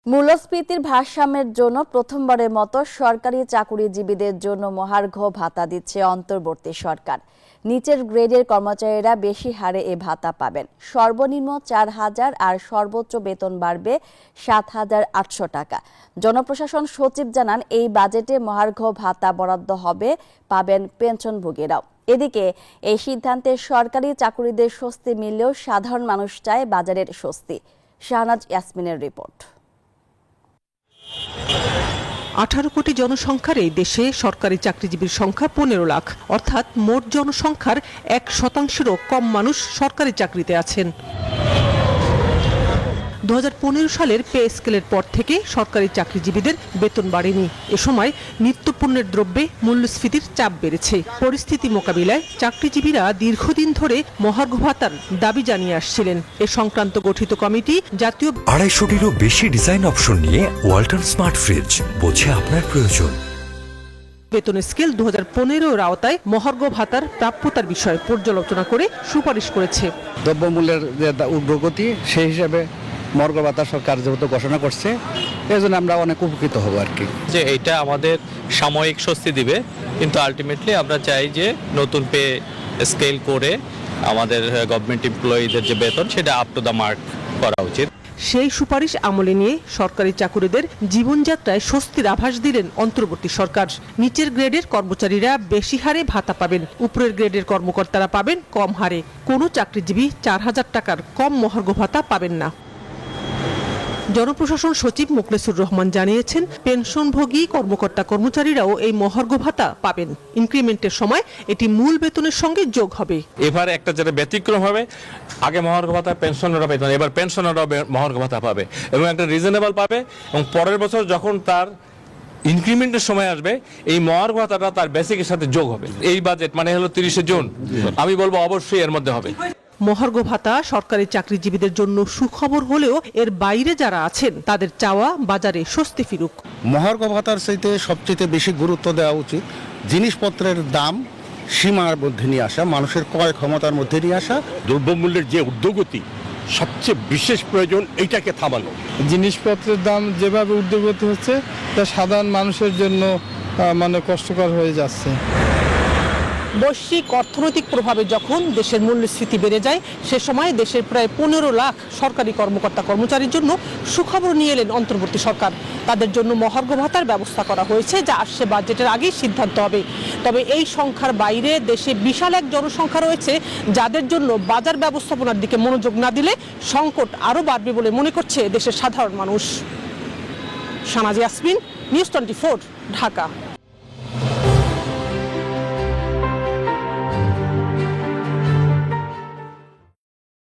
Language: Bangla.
মূল্যস্ফীতির ভারসাম্যের জন্য প্রথমবারের মতো সরকারি চাকুরিজীবীদের জন্য মহার্ঘ ভাতা দিচ্ছে অন্তর্বর্তী সরকার। নিচের গ্রেডের কর্মচারীরা বেশি হারে এ ভাতা পাবেন। সর্বনিম্ন 4,000 আর সর্বোচ্চ বেতন বাড়বে 7,800 টাকা। জনপ্রশাসন সচিব জানান, এই বাজেটে মহার্ঘ ভাতা বরাদ্দ হবে, পাবেন পেনশনভোগীরাও। এদিকে এই সিদ্ধান্তে সরকারি চাকুরিদের স্বস্তি মিললেও সাধারণ মানুষ চায় বাজারের স্বস্তি। শাহনাজ ইয়াসমিনের রিপোর্ট। 18 কোটি জনসংখ্যার এই দেশে সরকারি চাকরিজীবীর সংখ্যা 15 লাখ, অর্থাৎ মোট জনসংখ্যার 1%-রও কম মানুষ সরকারি চাকরিতে আছেন। 2015 সালের পে স্কেলের পর থেকে সরকারি চাকরিজীবীদের বেতন বাড়েনি। এ সময় নিত্যপণ্যের দ্রব্যে মূল্যস্ফীতির চাপ বেড়েছে। পরিস্থিতি মোকাবিলায় চাকরিজীবীরা দীর্ঘদিন ধরে মহার্ঘ ভাতার দাবি জানিয়ে আসছিলেন। এ সংক্রান্ত গঠিত কমিটি জাতীয় 250-টিরও বেশি ডিজাইন অপশন নিয়ে ওয়ালটন স্মার্ট ফ্রিজ, বোঝে আপনার প্রয়োজন। বেতন স্কেল 2015-এর আওতায় মহার্ঘ ভাতার প্রাপ্যতার বিষয়ে পর্যালোচনা করে সুপারিশ করেছে। দ্রব্যমূল্যের যে ঊর্ধ্বগতি, সেই হিসাবে মহার্ঘ ভাতা সরকার যেহেতু ঘোষণা করছে, এই জন্য আমরা অনেক উপকৃত হব আর কি। যে এটা আমাদের সাময়িক স্বস্তি দিবে, কিন্তু আলটিমেটলি আমরা চাই যে নতুন পে স্কেল করে আমাদের গভর্নমেন্ট এমপ্লয়িদের যে বেতন, সেটা আপ টু দ্য মার্ক করা উচিত। সেই সুপারিশ আমলে নিয়ে সরকারি চাকুরিদের জীবনযাত্রায় স্বস্তির আভাস দিলেন অন্তর্বর্তী সরকার। নিচের গ্রেডের কর্মচারীরা বেশি হারে ভাতা পাবেন, উপরের গ্রেডের কর্মকর্তারা পাবেন কম হারে। কোনো চাকরিজীবী 4,000 টাকার কম মহার্ঘ ভাতা পাবেন না। জনপ্রশাসন সচিব মোখলেসুর রহমান জানিয়েছেন, পেনশনভোগী কর্মকর্তা কর্মচারীরাও এই মহার্ঘ ভাতা পাবেন। ইনক্রিমেন্টের সময় এটি মূল বেতনের সঙ্গে যোগ হবে। এবার একটা যেটা ব্যতিক্রম হবে, আগে মহার্ঘ ভাতা পেনশনেরা পেতেন, এবার পেনশনাররাও মহার্ঘ ভাতা পাবে এবং একটা রিজনেবল পাবে, এবং পরের বছর যখন তার ইনক্রিমেন্টের সময় আসবে, এই মহার্ঘ ভাতাটা তার বেসিকের সাথে যোগ হবে। এই বাজেট মানে হলো 30শে জুন, আমি বলবো অবশ্যই এর মধ্যে হবে। মহার্ঘ ভাতা সরকারি চাকরিজীবীদের জন্য সুখবর হলেও এর বাইরে যারা আছেন তাদের চাওয়া বাজারে স্বস্তি ফিরুক। মহার্ঘ ভাতার চাইতে সবচেয়ে বেশি গুরুত্ব দেওয়া উচিত জিনিসপত্রের দাম সীমার মধ্যে নিয়ে আসা, মানুষের ক্রয় ক্ষমতার মধ্যে নিয়ে আসা। দ্রব্যমূল্যের যে ঊর্ধ্বগতি, সবচেয়ে বিশেষ প্রয়োজন এইটাকে থামানো। জিনিসপত্রের দাম যেভাবে ঊর্ধ্বগতি হচ্ছে, তা সাধারণ মানুষের জন্য কষ্টকর হয়ে যাচ্ছে। বৈশ্বিক অর্থনৈতিক প্রভাবে যখন দেশের মূল্যস্ফীতি বেড়ে যায়, সে সময় দেশের প্রায় 15 লাখ সরকারি কর্মকর্তা কর্মচারীর জন্য সুখবর নিয়ে এলেন অন্তর্বর্তী সরকার। তাদের জন্য মহার্ঘ ভাতার ব্যবস্থা করা হয়েছে, যা আসছে বাজেটের আগেই সিদ্ধান্ত হবে। তবে এই সংখ্যার বাইরে দেশে বিশাল এক জনসংখ্যা রয়েছে, যাদের জন্য বাজার ব্যবস্থাপনার দিকে মনোযোগ না দিলে সংকট আরও বাড়বে বলে মনে করছে দেশের সাধারণ মানুষ। শাহনাজ ইয়াসমিন, নিউজ 24, ঢাকা।